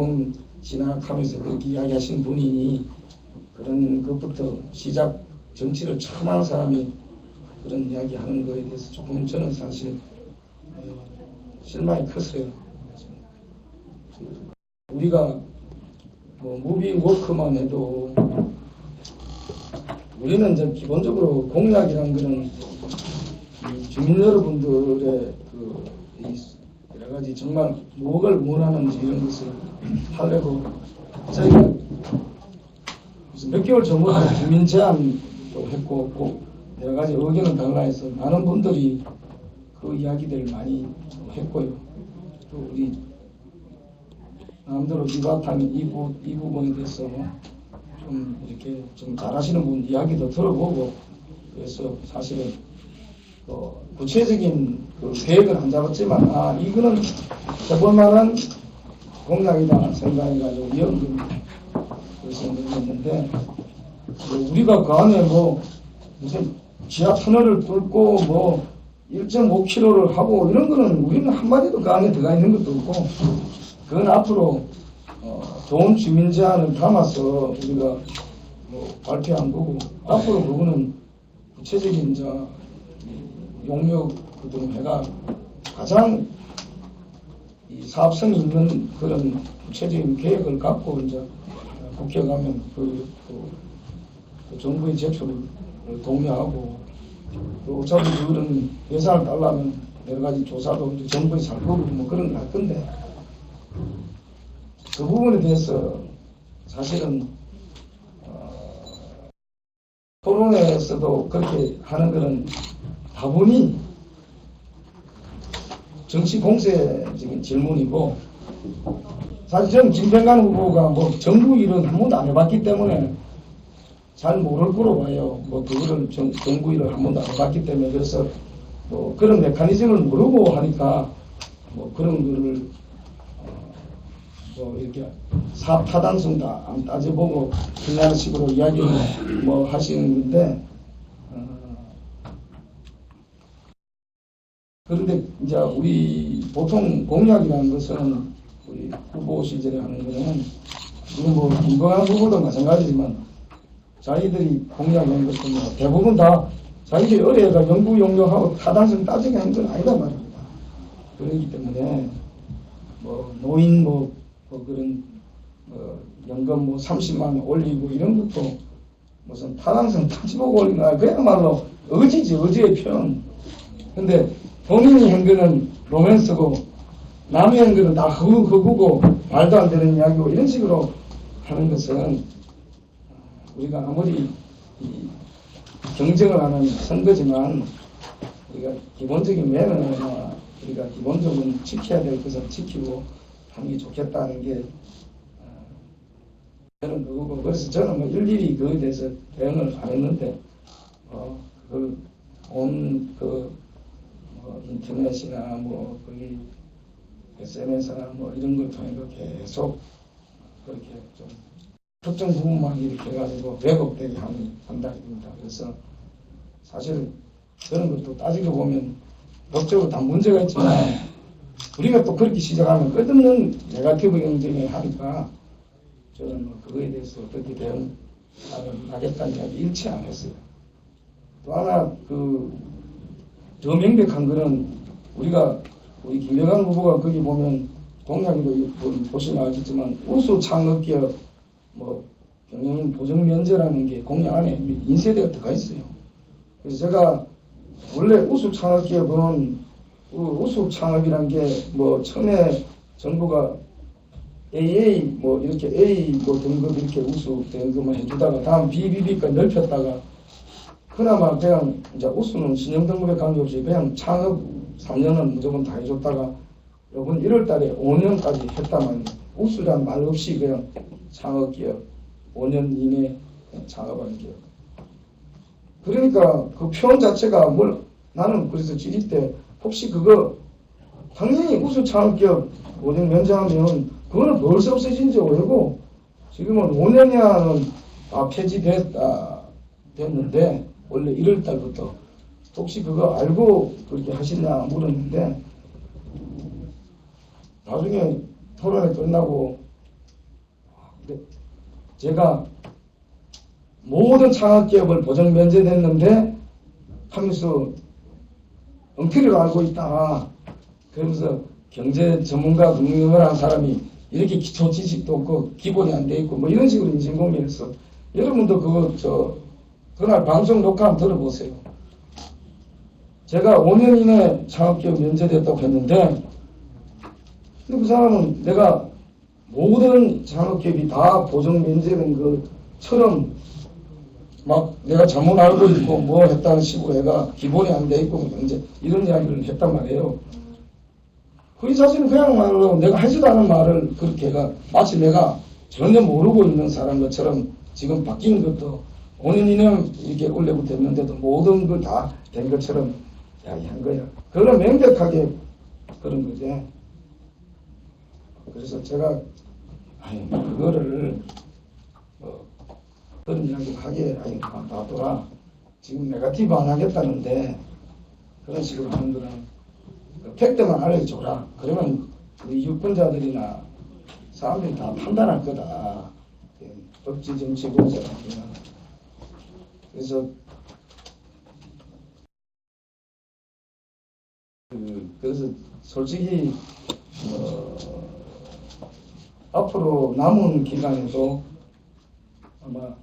조금 지나가면서 그렇게 이야기하신 분이 그런 것부터 시작, 정치를 처음 하는 사람이 그런 이야기 하는 거에 대해서 조금 저는 사실 실망이 컸어요. 우리가 뭐 무비 워크만 해도 우리는 이제 기본적으로 공약이라는 거는 주민 여러분들의 그 여러 가지 정말 무엇을 원하는지 이런 것을 하려고 저희가 몇 개월 전부터 주민 제안도 했고 꼭 여러 가지 의견은 달라해서 많은 분들이 그 이야기들을 많이 했고요. 또 우리 남대로 이바탕 이 부분에 대해서 좀 이렇게 좀 잘하시는 분 이야기도 들어보고 그래서 사실은 구체적인 그 계획은 안 잡았지만 이거는 해볼 만한 공약이다 생각해가지고 연금 그래서 했는데 우리가 그 안에 뭐 무슨 지하 터널을 뚫고 뭐 1.5km를 하고 이런 거는 우리는 한마디도 그 안에 들어가 있는 것도 없고 그건 앞으로 좋은 주민 제안을 담아서 우리가 뭐 발표한 거고 앞으로 그거는 구체적인 용역 그런 해가 가장 이 사업성이 있는 그런 구체적인 계획을 갖고 이제 국회 가면 그 정부의 제출을 독려하고 또 어차피 그런 예산을 달라면 여러 가지 조사도 이제 정부에 살펴보고 뭐 그런 거 할 건데 그 부분에 대해서 사실은 토론회에서도 그렇게 하는 거는 다분히 정치 공세적인 질문이고 사실 저는 김병관 후보가 뭐 정부 일은 한 번도 안 해봤기 때문에 잘 모를 거로 봐요. 뭐 그거를 정부 일을 한 번도 안 해봤기 때문에 그래서 뭐 그런 메커니즘을 모르고 하니까 뭐 그런 거를 뭐 이렇게 사업 타당성도 안 따져보고 그런 식으로 이야기를 뭐 하시는 건데 그런데 이제 우리 보통 공약이라는 것은 우리 후보 시절에 하는 거는 지금 뭐 김건희 후보도 마찬가지지만 자기들이 공약하는 것은 뭐 대부분 다 자기들이 어려가 연구 용역하고 타당성 따지게 하는 건 아니다 말입니다. 그렇기 때문에 뭐 노인 뭐 그런 연금 뭐 30만 원 올리고 이런 것도 무슨 타당성 따지보고 올린 거야. 그야말로 의지지 의지의 표현. 근데 본인이 한 거는 로맨스고 남이 한 거는 다 허구고 말도 안 되는 이야기고 이런 식으로 하는 것은 우리가 아무리 경쟁을 하는 선거지만 우리가 기본적인 매너나 우리가 기본적으로 지켜야 될 것을 지키고 하는 게 좋겠다는 게 저는 그거고 그래서 저는 뭐 일일이 그거에 대해서 대응을 안 했는데 인터넷이나 뭐 거기 SNS나 뭐 이런 걸 통해서 계속 그렇게 좀 특정 부분만 이렇게 해가지고 왜곡되게 한다입니다. 그래서 사실 그런 것도 따지고 보면 법적으로 다 문제가 있지만 우리가 또 그렇게 시작하면 끝없는 네거티브 경쟁을 하니까 저는 뭐 그거에 대해서 어떻게 대응하겠다는 이야기 일치 안 했어요. 또 하나 더 명백한 거는 우리 김병관 후보가 거기 보면 공약에도 보시면 알겠지만 우수 창업기업 뭐 경영 보정 면제라는 게 공약 안에 인쇄되어 들어가 있어요. 그래서 제가 원래 우수 창업기업은 우수 창업이란 게 뭐 처음에 정부가 AA 뭐 이렇게 A 뭐 등급 이렇게 우수 등급을 해주다가 다음 BBB까지 넓혔다가 그나마 그냥 이제 우수는 신용 등급에 관계없이 그냥 창업 3년은 무조건 다 해줬다가 이번 1월달에 5년까지 했다만 우수란 말 없이 그냥 창업기업 5년 이내 창업하는 기업. 그러니까 그 표현 자체가 나는 그래서 질의 때 혹시 그거 당연히 우수 창업기업 5년 면제하면 그거는 벌써 없어진 지 오래고 지금은 5년이야는 다 폐지됐는데 원래 1월 달부터 혹시 그거 알고 그렇게 하시냐 물었는데 나중에 토론회 끝나고 제가 모든 창업기업을 보정 면제됐는데 하면서 엉터리로 알고 있다. 그러면서 경제 전문가 등등한 사람이 이렇게 기초 지식도 없고 기본이 안 돼 있고 뭐 이런 식으로 인신공격했어. 여러분도 그날 방송 녹화 한번 들어보세요. 제가 5년 이내 창업기업 면제됐다고 했는데 근데 그 사람은 내가 모든 창업기업이 다 보정 면제된 것처럼 막 내가 잘못 알고 있고 뭐 했다는 식으로 해가 기본이 안 돼 있고 경제 이런 이야기를 했단 말이에요. 그 사실은 그냥 말로 내가 하지도 않은 말을 그렇게 해가 마치 내가 전혀 모르고 있는 사람 것처럼 지금 바뀐 것도 5년 이내 이렇게 올려고 됐는데도 모든 걸 다 된 것처럼 이야기한 거야. 그걸 명백하게 그런 거지. 그래서 제가 그거를 그런 이야기를 하기에 놔둬라. 지금 네거티브 안 하겠다는데 그런 식으로 하는 거는 팩트만 알려줘라. 그러면 우리 유권자들이나 사람들이 다 판단할 거다. 법치 정치 공세라는 그래서 그래서 솔직히 앞으로 남은 기간에도 아마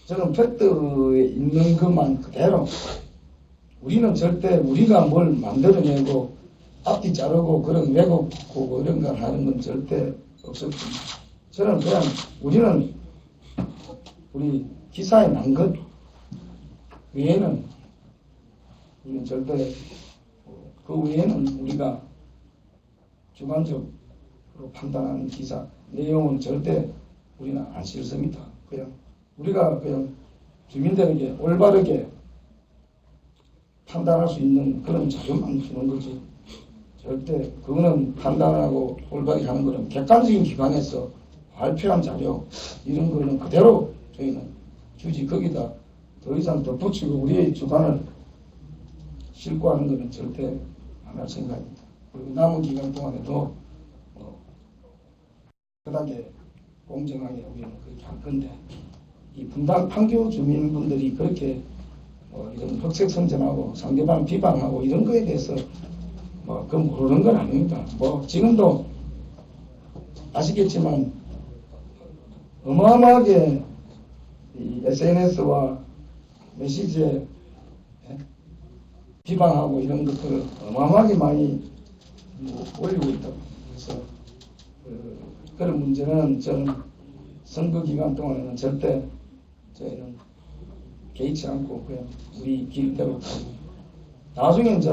저는 팩트에 있는 것만 그대로 우리는 절대 우리가 뭘 만들어내고 앞뒤 자르고 그런 왜곡하고 이런 걸 하는 건 절대 없었고 저는 그냥 우리는 우리 기사에 난 것 외에는 우리는 절대 그 외에는 우리가 주관적으로 판단하는 기사 내용은 절대 우리는 안 싫습니다. 그냥 우리가 그냥 주민들에게 올바르게 판단할 수 있는 그런 자료만 주는 거지. 절대 그거는 판단하고 올바르게 하는 거는 객관적인 기관에서 발표한 자료 이런 거는 그대로 저희는 주지 거기다 더 이상 덧붙이고 우리의 주관을 싣고 하는 거는 절대 안 할 생각입니다. 그리고 남은 기간 동안에도 그다게 공정하게 우리는 그렇게 할 건데 이 분당 판교 주민분들이 그렇게 이런 흑색 선전하고 상대방 비방하고 이런 거에 대해서 그 모르는 건 아닙니다. 지금도 아시겠지만 어마어마하게 이 SNS와 메시지에 비방하고 이런 것들을 어마어마하게 많이 올리고 있다고. 그래서 그런 문제는 저는 선거 기간 동안에는 절대 저희는 개의치 않고 그냥 우리 길대로 가고 나중에 이제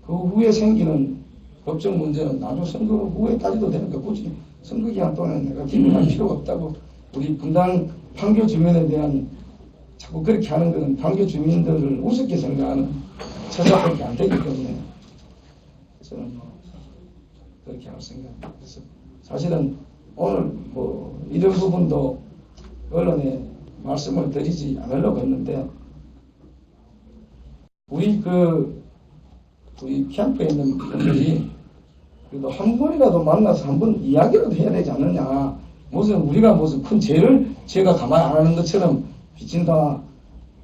그 후에 생기는 법적 문제는 나중 선거 후에 따지도 되니까 굳이 선거 기간 동안에 내가 기능할 필요가 없다고 우리 분당 판교 주민에 대한 자꾸 그렇게 하는 것은 판교 주민들을 우습게 생각하는 처사밖에 안 되기 때문에 저는 그렇게 할 생각입니다. 그래서 사실은 오늘 이런 부분도 언론에 말씀을 드리지 않으려고 했는데 우리 캠프에 있는 분들이 그래도 한 번이라도 만나서 한 번 이야기라도 해야 되지 않느냐. 우리가 무슨 큰 죄를 제가 가만히 안 하는 것처럼 비친다.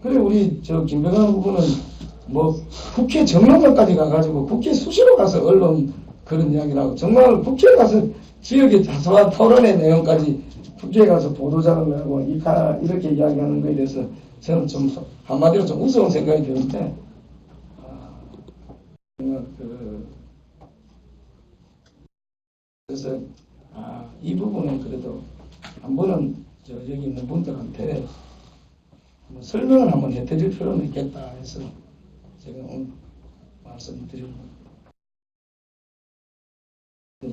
그래 우리 김병환 후보는 국회 정론까지 가가지고 국회 수시로 가서 언론 그런 이야기를 하고 정말 국회에 가서 지역의 자소와 토론의 내용까지 국회에 가서 보도자료를 하고 이렇게 이야기하는 것에 대해서 저는 좀 한마디로 좀 우스운 생각이 드는데 그래서 이 부분은 그래도 한 번은 여기 있는 분들한테 설명을 한번 해드릴 필요는 있겠다 해서 제가 오늘 말씀드립니다.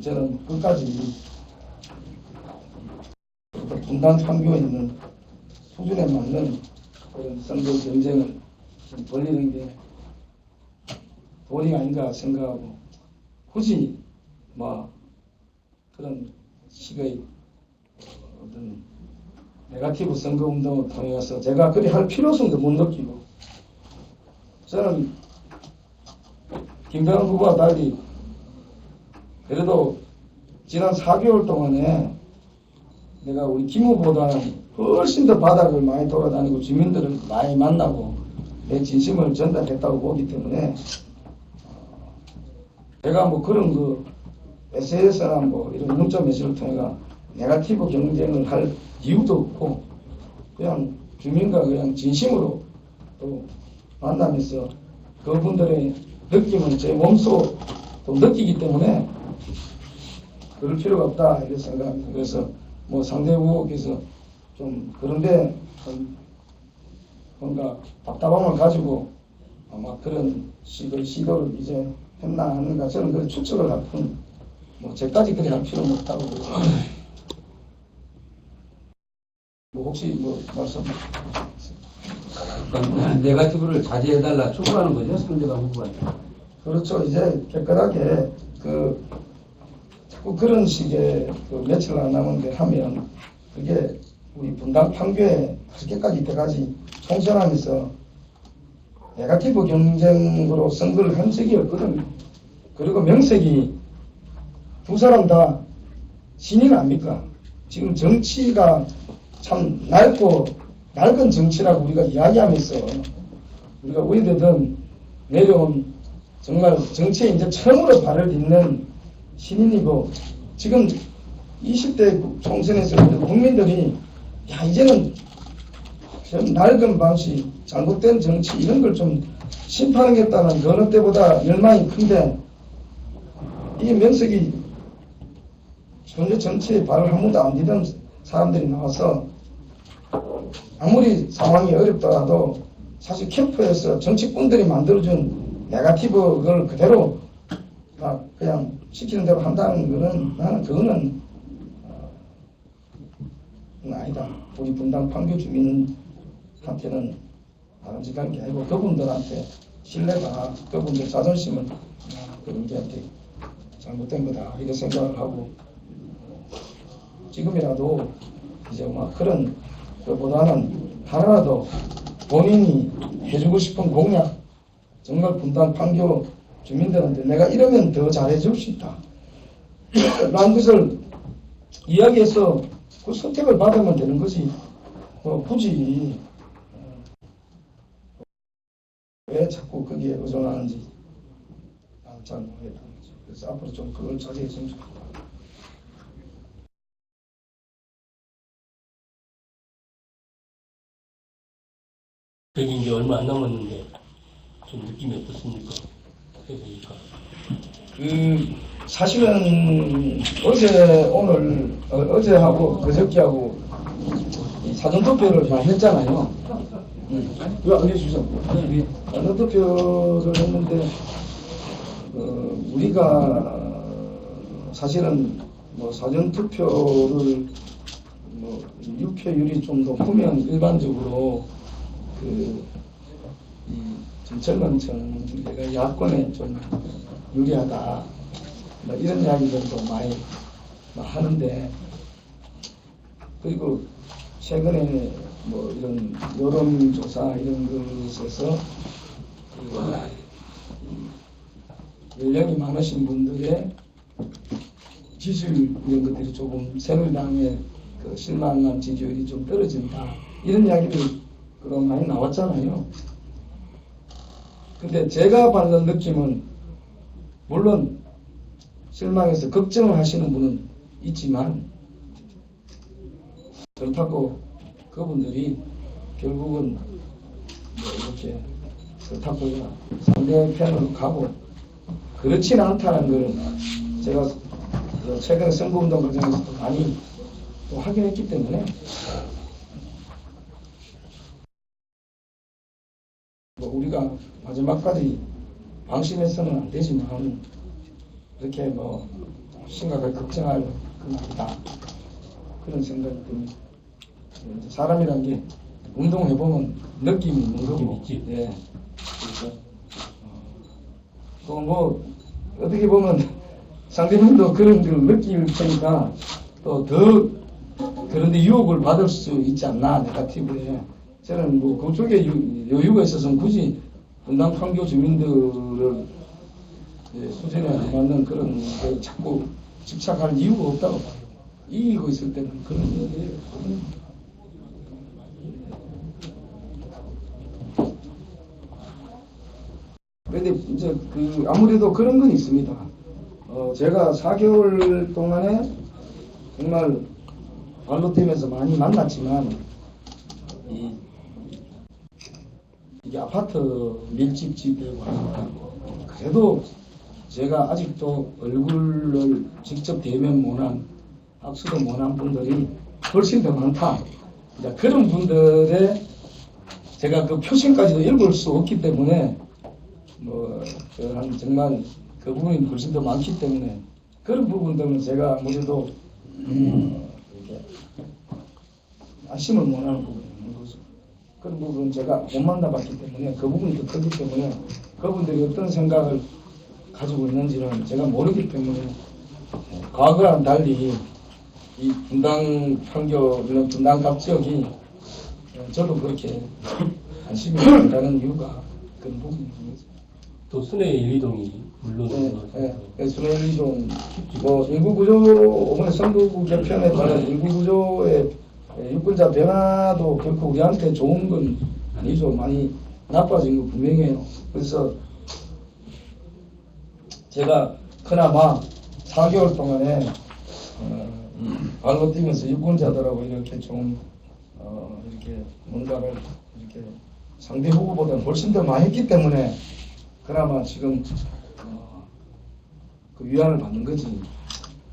저는 끝까지 분당 판교에 있는 수준에 맞는 그런 선거 경쟁을 좀 벌리는 게 도리가 아닌가 생각하고 굳이 그런 식의 어떤 네거티브 선거 운동을 통해서 제가 그리 할 필요성도 못 느끼고 저는 김병환 후보와 달리 그래도 지난 4개월 동안에 내가 우리 김후보다는 훨씬 더 바닥을 많이 돌아다니고 주민들을 많이 만나고 내 진심을 전달했다고 보기 때문에 내가 뭐 그런 그 SNS나 뭐 이런 문자 메시지를 통해 네거티브 경쟁을 할 이유도 없고 그냥 주민과 그냥 진심으로 또 만나면서 그분들의 느낌을 제 몸소 또 느끼기 때문에 그럴 필요가 없다 이렇게 생각합니다. 그래서 뭐 상대 후보께서 좀 그런데 뭔가 답답함을 가지고 아마 그런 시도를 이제 했나 하는가 저는 그 추측을 할 뿐 뭐 제까지 그리 할 필요는 없다고 뭐 혹시 뭐 말씀 그러니까 네거티브를 자제해달라 촉구하는 거죠, 상대방 후보한테. 그렇죠. 이제 깨끗하게 자꾸 그런 식의 며칠 안 남은데 하면 그게 우리 분당 판교에 그렇게까지 돼가지 총선하면서 네거티브 경쟁으로 선거를 한 적이 없거든요. 그리고 명색이 두 사람 다 신인 아닙니까? 지금 정치가 참 낡은 정치라고 우리가 이야기하면서 우리가 어디든 내려온 정말 정치에 이제 처음으로 발을 딛는 신인이고 지금 20대 총선에서 국민들이 야 이제는 좀 낡은 방식, 잘못된 정치 이런 걸 좀 심판하겠다는 그 어느 때보다 열망이 큰데 이 명색이 전혀 정치에 발을 한 번도 안 디던 사람들이 나와서 아무리 상황이 어렵더라도 사실 캠프에서 정치꾼들이 만들어준 네거티브를 그대로 그냥 시키는 대로 한다는 거는 나는 그거는 아니다. 우리 분당 판교 주민한테는 바람직한 게 아니고 그분들한테 신뢰가 그분들 자존심은 그분들한테 잘못된 거다 이렇게 생각을 하고 지금이라도 이제 막 그런 것보다는 하나라도 본인이 해주고 싶은 공약 정말 분당 판교 주민들한테 내가 이러면 더 잘해줄 수 있다 라는 것을 이야기해서 그 선택을 받으면 되는 거지 굳이 왜 자꾸 거기에 의존하는지 나는 잘 모르겠다. 그래서 앞으로 좀 그걸 자제했으면 좋겠다. 되게 이제 얼마 안 남았는데 좀 느낌이 어떻습니까? 해보니까. 사실은 어제하고 그저께하고 사전투표를 많이 했잖아요. 왜 안 해주죠? 사전투표를 했는데 우리가 사실은 뭐 사전투표를 뭐 유표율이 좀 높으면 일반적으로 이 정책론청 내가 야권에 좀 유리하다 뭐 이런 이야기들도 많이 하는데 그리고 최근에 뭐 이런 여론조사 이런 것에서 연령이 많으신 분들의 지지율 이런 것들이 조금 새누리당의 그 실망한 지지율이 좀 떨어진다 이런 이야기들이 그런 많이 나왔잖아요. 근데 제가 받는 느낌은 물론 실망해서 걱정을 하시는 분은 있지만 그렇다고 그분들이 결국은 뭐 이렇게 그렇다고 상대편으로 가고 그렇지는 않다는 것은 제가 최근에 선거운동 과정에서도 많이 또 확인했기 때문에 뭐 우리가 마지막까지 방심해서는 안 되지만 그렇게 뭐 심각하게 걱정할 건 아니다 그런 생각이 듭니다. 사람이란 게 운동해보면 느낌이 있는 거고 예. 그래서 또 뭐 어떻게 보면 상대방도 그런 걸 느낄 테니까 또 더 그런데 유혹을 받을 수 있지 않나 네거티브에 저는 뭐 그쪽에 여유가 있어서는 굳이 분당 판교 주민들을 수준에 안 맞는 그런 걸 자꾸 집착할 이유가 없다고 봐요. 이기고 있을 때는 그런 얘기예요. 그런데 이제 아무래도 그런 건 있습니다. 제가 4개월 동안에 정말 발로팀에서 많이 만났지만 이게 아파트 밀집 지대고 하니까 그래도 제가 아직도 얼굴을 직접 대면 못한 악수도 못한 분들이 훨씬 더 많다. 이제 그런 분들의 제가 그 표심까지도 읽을 수 없기 때문에 정말 그 부분이 훨씬 더 많기 때문에 그런 부분들은 제가 아무래도 이렇게 안심을 못하는 부분이 있는 거죠. 그런 부분은 제가 못 만나봤기 때문에 그 부분이 더 크기 때문에 그분들이 어떤 생각을 가지고 있는지는 제가 모르기 때문에 과거와는 달리 이 분당 판교 이런 분당 각 지역이 저도 그렇게 안심이 가는 이유가 그런 부분인 거죠. 또 순회 1, 2동이 물론 순회 1, 2동 인구구조 이번에 선거구 개편에 따른 인구구조의 유권자 변화도 결코 우리한테 좋은 건 아니죠. 많이 나빠진 거 분명해요. 그래서 제가 그나마 4개월 동안에 발로 뛰면서 유권자들하고 이렇게 좀 이렇게 뭔가를 이렇게 상대 후보보다는 훨씬 더 많이 했기 때문에 그나마 지금 그 위안을 받는 거지.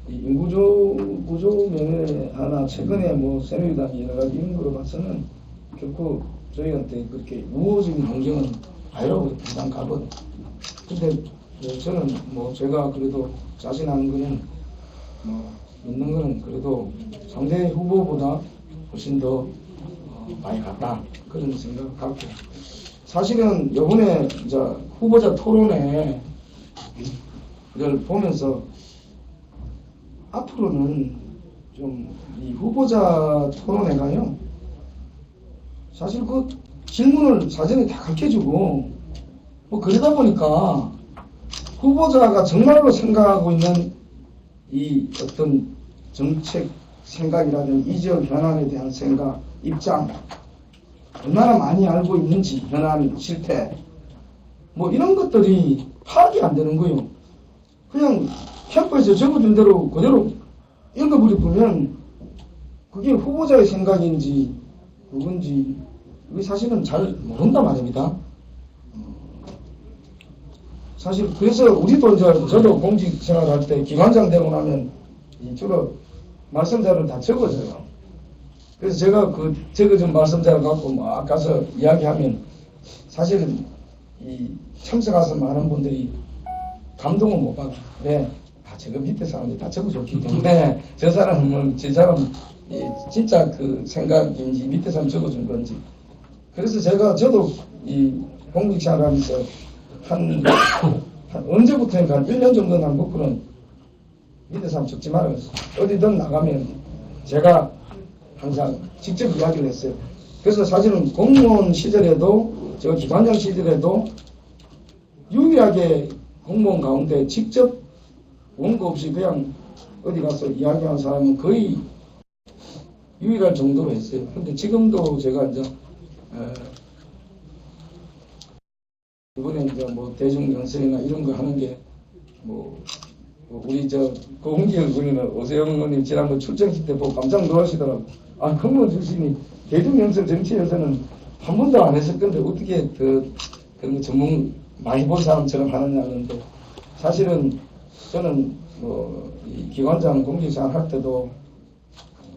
이 인구구조 면에 하나 최근에 새누리당이 여러 가지 이런 거로 봐서는 결코 저희한테 그렇게 우호적인 환경은 아니라고 일단 가거든. 근데 저는 제가 그래도 자신하는 거는 믿는 거는 그래도 상대 후보보다 훨씬 더 많이 갔다 그런 생각을 갖고 사실은 이번에 이제 후보자 토론회를 보면서 앞으로는 좀 이 후보자 토론회가요 사실 그 질문을 사전에 다 가르쳐주고 그러다 보니까 후보자가 정말로 생각하고 있는 이 어떤 정책 생각이라든지 이지역 현안에 대한 생각, 입장 얼마나 많이 알고 있는지 현안, 실태 이런 것들이 파악이 안 되는 거예요. 그냥 캠프에서 적어준 대로 그대로 읽어버리면 그게 후보자의 생각인지 그건지 그게 사실은 잘 모른단 말입니다. 사실 그래서 우리도 이제 저도 공직 생활할 때 기관장 되고 나면 주로 말씀자를 다 적어줘요. 그래서 제가 그 적어준 말씀자를 갖고 막 가서 이야기하면 사실은 이 참석하신 많은 분들이 감동을 못 받아. 왜? 저거 밑에 사람들이 다 적어줬기 때문에 저 사람은 저 사람 진짜 그 생각인지 밑에 사람 적어준 건지. 그래서 저도 이 공직 생활하면서 한 언제부터인가 한 1년 정도는 한 거꾸는 밑에 사람 적지 말아요. 어디든 나가면 제가 항상 직접 이야기를 했어요. 그래서 사실은 공무원 시절에도 제가 기관장 시절에도 유일하게 공무원 가운데 직접 원고 없이 그냥 어디 가서 이야기한 사람은 거의 유일할 정도로 했어요. 근데 지금도 제가 이제 이번에 이제 대중연설이나 이런 거 하는 게 우리 고흥길 우리는 오세영 의원님 지난번 출정식 때 보고 깜짝 놀라시더라고요. 공무원 출신이 대중연설 정치에서는 한 번도 안 했을 건데 어떻게 그런 거 전문 많이 본 사람처럼 하느냐는데 사실은 저는 이 기관장 공직생활 할 때도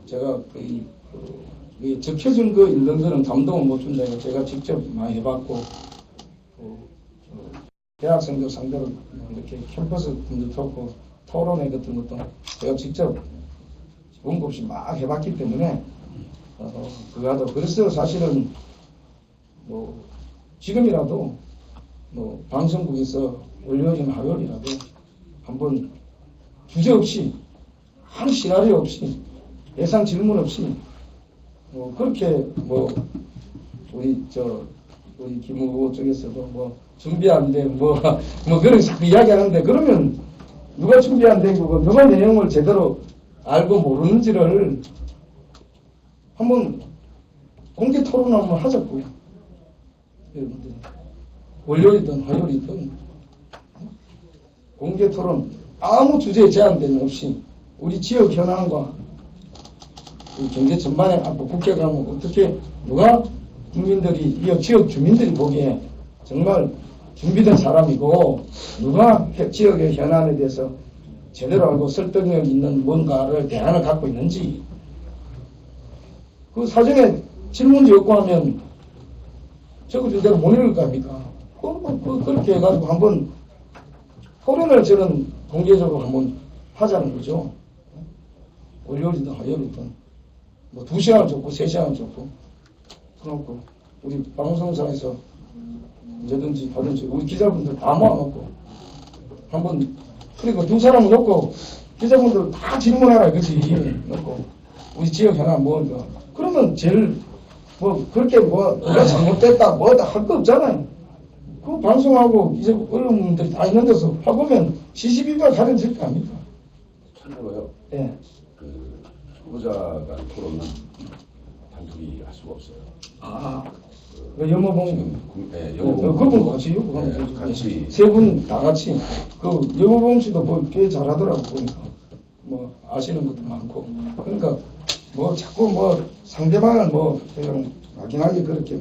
제가 접혀준 거 읽는 거는 감동을 못 준다고 제가 직접 많이 해봤고 대학생들 상대로 이렇게 캠퍼스 분들 듣고 토론회 같은 것도 제가 직접 원고 없이 막 해봤기 때문에 그거도 그래서 사실은 지금이라도 방송국에서 월요일이나 화요일이라도 한번 주제 없이 아무 시나리오 없이 예상 질문 없이 그렇게 우리 김 후보 쪽에서도 준비 안 돼 그런 자꾸 이야기하는데 그러면 누가 준비 안 된 거고 누가 내용을 제대로 알고 모르는지를 한번 공개 토론 한번 하자고요. 여러분들 월요일이든 화요일이든 공개 토론 아무 주제에 제한됨 없이 우리 지역 현안과 우리 경제 전반에 앞으로 국회 가면 어떻게 누가 국민들이 이 지역 주민들이 보기에 정말 준비된 사람이고 누가 지역의 현안에 대해서 제대로 알고 설득력 있는 뭔가를 대안을 갖고 있는지 그 사전에 질문지 없고 하면 적어준 대로 못 읽을 거 아닙니까? 그렇게 해가지고 한번 토론을 저는 공개적으로 한번 하자는 거죠. 월요일이든 화요일이든 뭐 2시간 좋고 3시간 좋고 그렇고 우리 방송사에서 언제든지 하든지 우리 기자분들 다 모아놓고 한번 그리고 2사람을 놓고 기자분들 다 질문하라 그지 놓고 우리 지역 현안 뭐니까 그러면 제일 뭐 그렇게 뭐가 잘못됐다 뭐다 할 거 없잖아요. 그 방송하고 이제 언론분들이 다 있는 데서 해보면 시시비비가 가려질 거 아닙니까? 참고요. 예. 그 후보자 간 토론은 단둘이 할 수가 없어요. 아, 그 영어봉 네, 그분 같이 네, 같이 세 분 다 같이 그 영어봉 씨도 뭐 꽤 잘하더라고 보니까 뭐 아시는 것도 많고 그러니까 뭐 자꾸 뭐 상대방을 뭐 그냥 막연하게 그렇게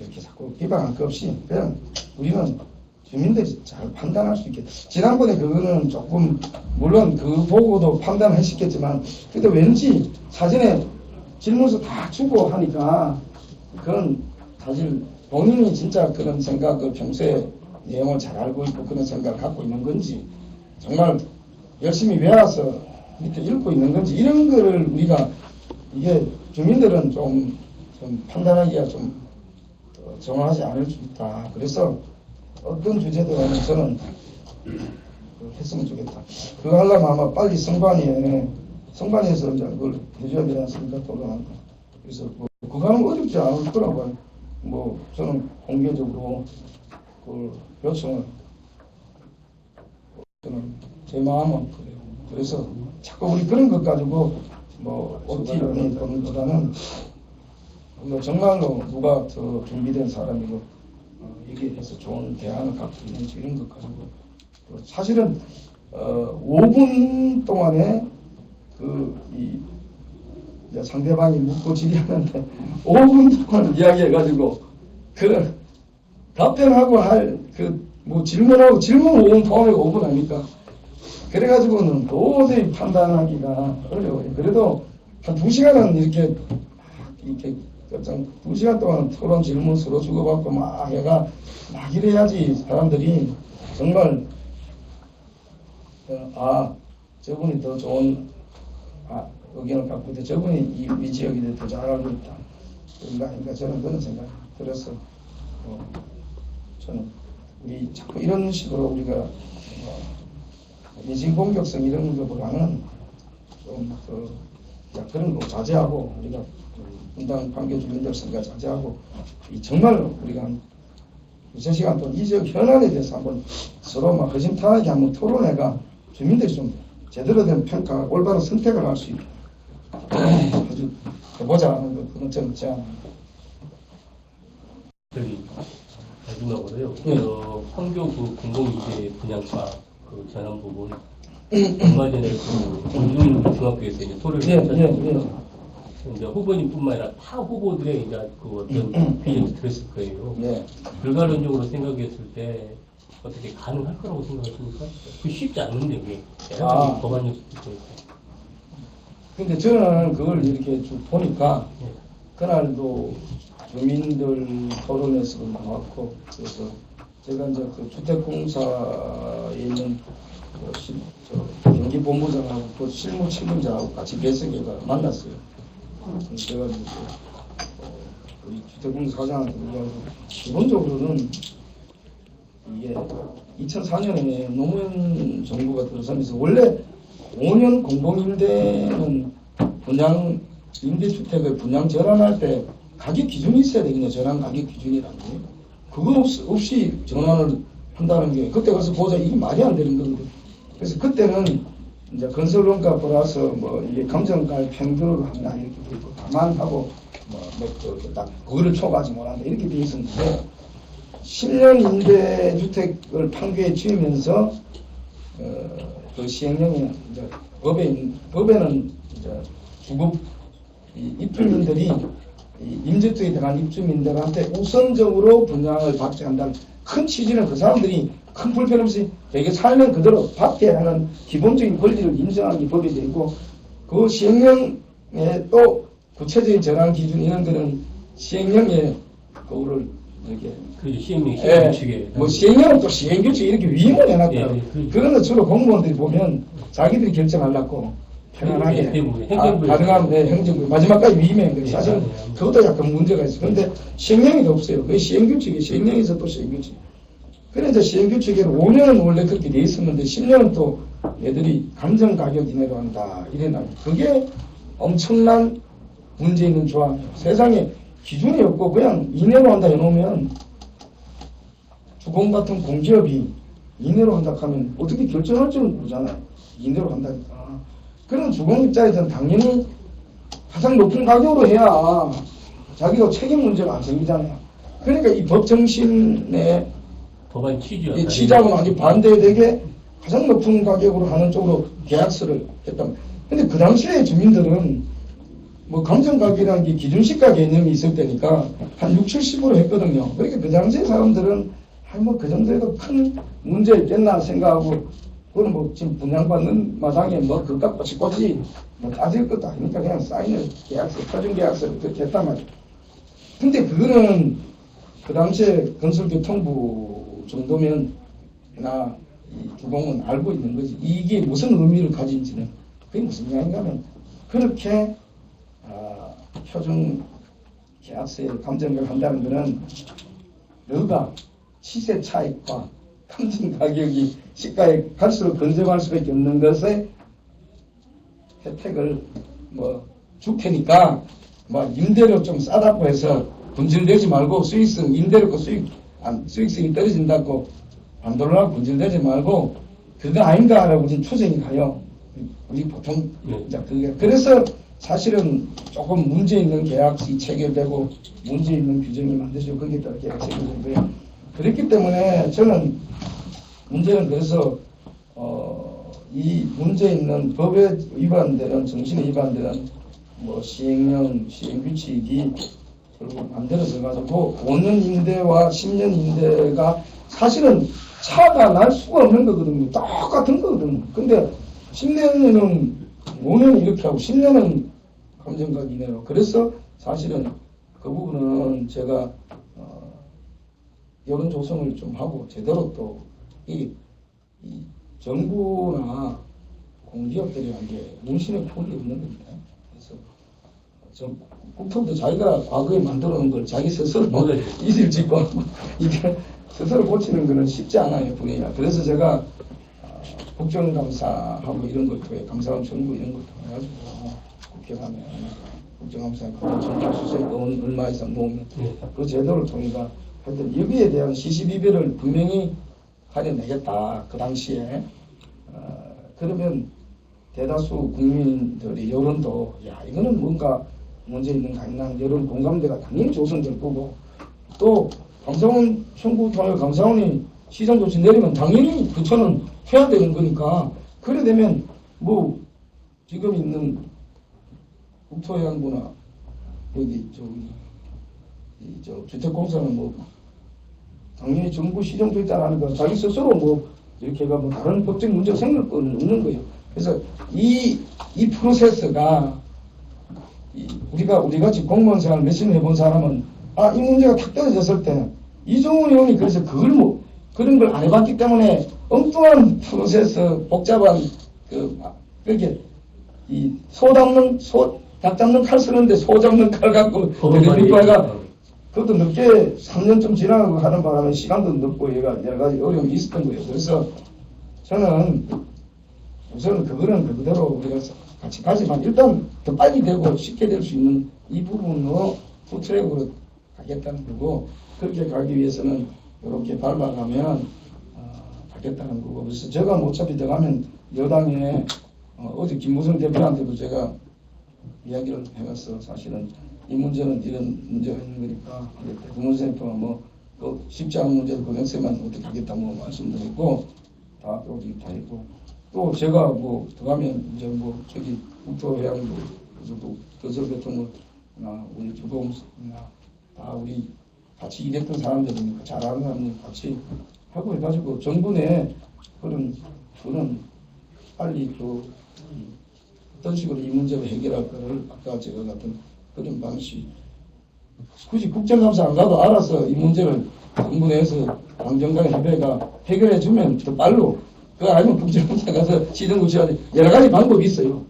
이렇게 자꾸 비방할 것 없이 그냥 우리는 주민들이 잘 판단할 수 있게 지난번에 그거는 조금 물론 그 보고도 판단하셨겠지만 그래도 왠지 사전에 질문서 다 주고 하니까 그건 사실 본인이 진짜 그런 생각을 평소에 내용을 잘 알고 있고 그런 생각을 갖고 있는 건지 정말 열심히 외워서 이렇게 읽고 있는 건지 이런 거를 우리가 이게 주민들은 좀 판단하기가 좀 정확하지 않을 수 있다. 그래서 어떤 주제든 저는 했으면 좋겠다. 그거 하려면 아마 빨리 성관위에서 이제 그걸 해줘야 되지 않습니까? 토론한다. 그래서 뭐 그거 하는 거 어렵지 않을 거라고요. 뭐 저는 공개적으로 그걸 요청을 저는 제 마음은 그래요. 그래서 자꾸 우리 그런 것 가지고 뭐 OT 연이 보는 보다는 뭐 정말로 누가 더 준비된 사람이고 여기에 대해서 좋은 대안을 갖고 있는지 이런 것 가지고 사실은 5분 동안에 이제 상대방이 묻고 질의하는데 5분 동안 이야기해가지고 그 답변하고 할 뭐 질문하고 질문 5분 포함해서 5분 아닙니까? 그래가지고는 도저히 판단하기가 어려워요. 그래도 한 2시간은 이렇게 2시간 동안 토론 질문 서로 주고받고 막 해가 막 이래야지 사람들이 정말 저분이 더 좋은 의견을 갖고 있다. 저분이 이 지역에 대해 더 잘 알고 있다. 그러니까 저는 그런 생각이 들어서 저는 우리 자꾸 이런 식으로 우리가 인신 공격성 이런 것보다는 좀 그런 거 자제하고 우리가 분당 판교 주민들 생각 자제하고 정말 우리가 한 2시간 동안 이 지역 현안에 대해서 한번 서로 막 허심탄회하게 한번 토론해가 주민들이 좀 제대로 된 평가, 올바른 선택을 할 수 있게 아주 해보자 하는 거 그건 저는 제안합니다. 저기 마지막으로요. 판교 그 공공임대 분양가 그 전환 부분 얼마 전에 그 중학교에서 이제 토론을 했잖아요. 이제 후보님뿐만 아니라 타 후보들의 이제 그 어떤 비전이 들었을 거예요. 네. 결과론적으로 생각했을 때 어떻게 가능할 거라고 생각하십니까? 그 쉽지 않는데 그게 법안 요소도 있고. 근데 저는 그걸 이렇게 쭉 보니까 그날도 주민들 토론에서 나왔고 그래서 제가 이제 그 주택공사에 있는 경기본부장하고 그 실무 책임자하고 같이 배석해가 만났어요. 그래가지고 우리 주택공사 사장한테 얘기하고 기본적으로는 이게 2004년에 노무현 정부가 들어서면서 원래 5년 공공임대는 분양 임대주택을 분양 전환할 때 가격 기준이 있어야 되겠네. 전환 가격 기준이라는 게 그거 없이 전환을 한다는 게 그때 가서 보자 이게 말이 안 되는 건데 그래서 그때는 이제 건설원가 플러스 뭐 이게 감정가의 평등으로 한다 이렇게 돼 있고 감안하고 뭐딱 그거를 초과하지 못한다 이렇게 돼 있었는데 10년 임대 주택을 판교에 지으면서 그 시행령이 이제 법에는 이제 주급 입주민들이 임대주택에 들어간 입주민들한테 우선적으로 분양을 받게 한다는 큰 취지는 그 사람들이 큰 불편 없이 되게 살면 그대로 받게 하는 기본적인 권리를 인정하는 게 법에 되어 있고 그 시행령에 또 구체적인 전환 기준 이런 거는 시행령에 그거를 이렇게 그 시행령 규칙에 뭐 시행령은 또 시행규칙 이렇게 위임을 해놨더라고. 예, 그런 거 주로 공무원들이 보면 자기들이 결정하려고 편안하게 대부분 행정부에 가능한 행정부 마지막까지 위임해. 그래. 사실 그것도 약간 문제가 있어. 그런데 시행령이 없어요. 그 시행규칙이 시행령에서 또 시행규칙. 그래서 시행규칙에는 5년은 원래 그렇게 돼 있었는데 10년은 또 얘들이 감정가격 이내로 한다 이래나 그게 엄청난 문제 있는 조항이에요. 세상에 기준이 없고 그냥 이내로 한다 해놓으면 주공 같은 공기업이 이내로 한다 하면 어떻게 결정할 줄은 모르잖아요. 이내로 한다니까. 그런 주공 입장에서는 당연히 가장 높은 가격으로 해야 자기가 책임 문제가 안 생기잖아요. 그러니까 이 법 정신에 법안 취지와 이 취지하고는 완전히 반대되게 가장 높은 가격으로 하는 쪽으로 계약서를 했단 말이에요. 근데 그 당시에 주민들은 뭐 감정가격이라는 게 기준시가 개념이 있을 때니까 한 60, 70% 했거든요. 그러니까 그 당시에 사람들은 뭐 그 정도에도 큰 문제 있겠나 생각하고 그건 뭐 지금 분양받는 마당에 뭐 그깟 꼬치꼬치 뭐 따질 것도 아니니까 그냥 사인을 계약서, 표준계약서를 그렇게 했단 말이에요. 근데 그거는 그 당시에 건설교통부 정도면 나 이 주공은 알고 있는 거지. 이게 무슨 의미를 가진지는 그게 무슨 이야기인가 하면 그렇게 표준 계약서에 감정을 한다는 것은 너가 시세 차익과 감정 가격이 시가에 갈수록 건져갈 수밖에 없는 것에 혜택을 뭐 줄 테니까 뭐 임대료 좀 싸다고 해서 분질되지 말고 수익성 임대료 거 수익성이 떨어진다고 반도로 분질되지 말고 그거 아닌가라고 지금 추정이 가요. 우리 보통 이제 그게 그래서 사실은 조금 문제 있는 계약이 체결되고 문제 있는 규정이 만들어지고 거기에 따라 계약 체결된 거예요. 그렇기 때문에 저는 문제는 그래서 이 문제 있는 법에 위반되는 정신에 위반되는 뭐 시행령, 시행규칙이 결국 만들어져 가지고 5년 임대와 10년 임대가 사실은 차가 날 수가 없는 거거든요. 똑같은 거거든요. 근데 10년은 5년 이렇게 하고 10년은 감정가격 이내로. 그래서 사실은 그 부분은 제가 여론 조성을 좀 하고 제대로 또 이 정부나 공기업들이라는 게 문신의 폰이 없는 겁니다. 그래서 국토부도 자기가 과거에 만들어 놓은 걸 자기 스스로 이실 짓고 이게 스스로 고치는 거는 쉽지 않아요, 분위기가. 그래서 제가 국정감사하고 이런 걸 통해 감사원 정부 이런 걸 통해 가지고 국회 가면 국정감사 정부 수석이 돈 얼마 이상 모으면 그 제도를 통해가 하여튼 여기에 대한 시시비비를 분명히 가려내겠다. 그 당시에 그러면 대다수 국민들이 여론도 야 이거는 뭔가 문제 있는 거 아니나 여론 공감대가 당연히 조성될 거고 또 감사원 청구통일 감사원이 시정 조치 내리면 당연히 부처는 해야 되는 거니까 그래 되면 뭐 지금 있는 국토해양부나 여기 저 주택공사는 뭐 당연히 정부 시정 조치라는 자기 스스로 뭐 이렇게 해가 뭐 다른 법적 문제가 생길 건 없는 거예요. 그래서 이 프로세스가 우리가 같이 공무원 생활 몇십 년 해본 사람은 이 문제가 탁 떨어졌을 때 이종훈 의원이 그래서 그걸 뭐 그런 걸 안 해봤기 때문에 엉뚱한 프로세스 복잡한 그렇게 이 닭 잡는 칼 쓰는데 소 잡는 칼 갖고 대리비과가 그것도 늦게 3년쯤 지나고 하는 바람에 시간도 늦고 얘가 여러 가지 어려움이 있었던 거예요. 그래서 저는 우선 그거는 그대로 우리가 같이 가지만 일단 더 빨리 되고 쉽게 될 수 있는 이 부분으로 후트랙으로 가겠다는 거고 그렇게 가기 위해서는 이렇게 밟아가면 가겠다는 거고 그래서 제가 어차피 들어가면 여당에 어제 김무성 대표한테도 제가 이야기를 해봤어. 사실은 이 문제는 이런 문제가 있는 거니까. 김무성 대표가 또 쉽지 않은 문제도 고등학생만 어떻게 하겠다 말씀드렸고, 다 우리 다 했고, 또 제가 들어가면 이제 저기 국토해양부, 그래서도 거설교통부나 우리 주공이나 다 우리 같이 일했던 사람들이니까 잘 아는 사람들 같이 하고 해가지고 정부 내 그런 빨리 어떤 식으로 이 문제를 해결할 거를 아까 제가 같은 그런 방식 굳이 국정감사 안 가도 알아서 이 문제를 정부 내에서 당정간 협의가 해결해 주면 더 빨로 그거 아니면 국정감사 가서 시정구치하는 여러 가지 방법이 있어요.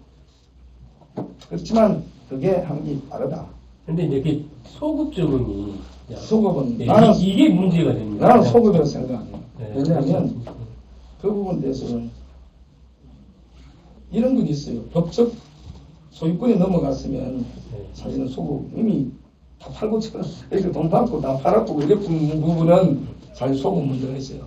그렇지만 그게 하기 빠르다. 근데 이제 그 소급 적응이 소급은 네, 나는 이게 문제가 됩니다. 나는 소급이라고 생각 안 해요. 네. 왜냐하면 그 부분에 대해서는 이런 건 있어요. 법적 소유권이 넘어갔으면 사실은 소급 이미 다 팔고 이렇게 돈 받고 다 팔았고 이런 부분은 사실 소급 문제가 있어요.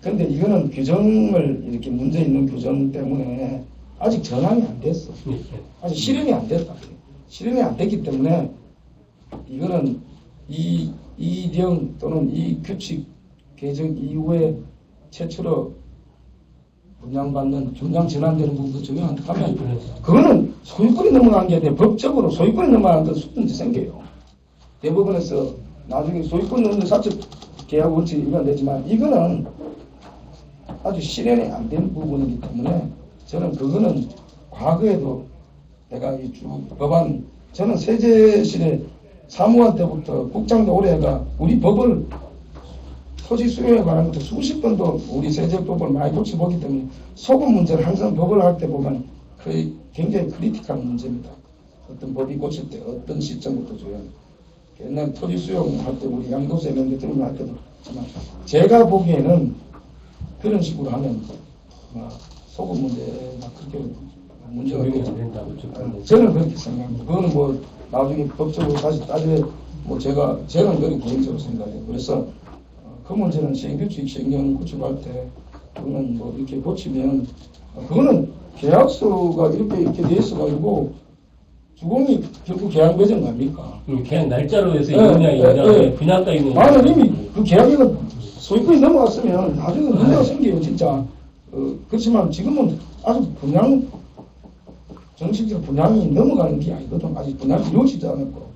근데 이거는 규정을 이렇게 문제 있는 규정 때문에 아직 전환이 안 됐어. 아직 실현이 안 됐다. 실현이 안 됐기 때문에 이거는 이령 또는 이 규칙 개정 이후에 최초로 분양받는 분양 전환되는 부분도 중요한데 하면 그거는 소유권이 넘어간 게 아니라 법적으로 소유권이 넘어간 건 문제 생겨요. 대법원에서 나중에 소유권 넘는 사적 계약 원칙이 위반되지만 이거는 아주 실현이 안 된 부분이기 때문에 저는 그거는 과거에도 내가 이 쭉 법안 저는 세제실에 사무관 때부터 국장도 오래 해가 우리 법을 토지 수용에 관한 것도 수십 번도 우리 세제법을 많이 고쳐보기 때문에 소급 문제를 항상 법을 할 때 보면 거의 굉장히 크리티컬한 문제입니다. 어떤 법이 고칠 때 어떤 시점부터 줘야 옛날 토지 수용할 때 우리 양도세 이런 데 들어갈 때도 정말 제가 보기에는 그런 식으로 하면 소급 문제가 그렇게 문제가 되죠. 저는 그렇게 생각합니다. 그거는 나중에 법적으로 다시 따져 저는 그렇게 개인적으로 생각해요. 그래서 그 문제는 시행규칙 시행령 구축할 때 그거는 이렇게 고치면 그거는 계약서가 이렇게 돼 있어가지고 주공이 결국 계약 배정 아닙니까? 계약 날짜로 해서 분양가 있는 나는 이미 그 계약이 소유권이 넘어갔으면 나중에 문제가 생겨요 진짜. 그렇지만 지금은 아직 정식적으로 분양이 넘어가는 게 아니거든. 아직 분양이 이루어지지 않았고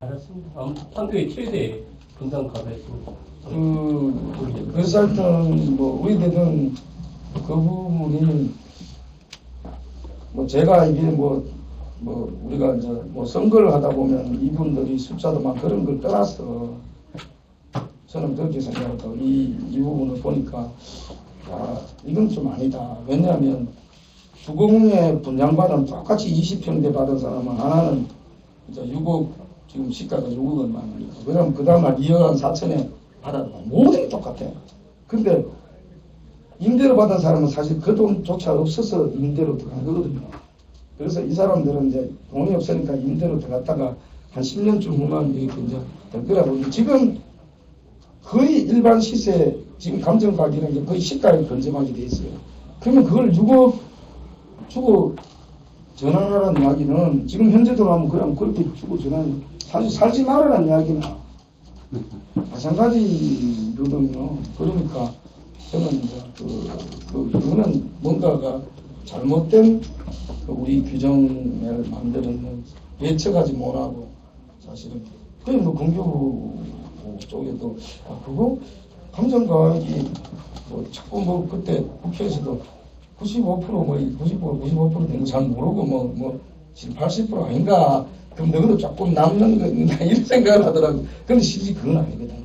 알았습니다. 아무튼 판교의 최대 분담가가 있습니다. 그래서 하여튼 우리들은 그 부분이 제가 이게 우리가 이제 선거를 하다 보면 이분들이 숫자도 막 그런 걸 떠나서 저는 그렇게 생각하고 이 부분을 보니까 이건 좀 아니다. 왜냐하면 주공에 분양받은 똑같이 20평대 받은 사람은 하나는 이제 6억 지금 시가가 6억 얼마니까. 왜냐하면 그 다음날 2억 4천에 받아도 모든 똑같아. 근데 임대로 받은 사람은 사실 그 돈조차 없어서 임대로 들어간 거거든요. 그래서 이 사람들은 이제 돈이 없으니까 임대로 들어갔다가 한 10년쯤 후만 이렇게 이제 될 거라고. 지금 거의 일반 시세, 지금 감정 가격이라는 게 거의 시가에 건전하게 돼 있어요. 그러면 그걸 6억 주고 전환하라는 이야기는 지금 현재 돈하면 그냥 그렇게 주고 전환, 사실 살지 말아라는 이야기는 마찬가지거든요. 그러니까 저는 이제 그거는 뭔가가 잘못된 우리 규정을 만드는 예측하지 못하고 사실은 거의 공교부 쪽에도 그거 감정가액이 자꾸 그때 국회에서도 95% 되는 거 잘 모르고 지금 80% 아닌가 그럼 너희도 조금 남는 거 있는가 이런 생각을 하더라고. 근데 실제 그건 아니거든.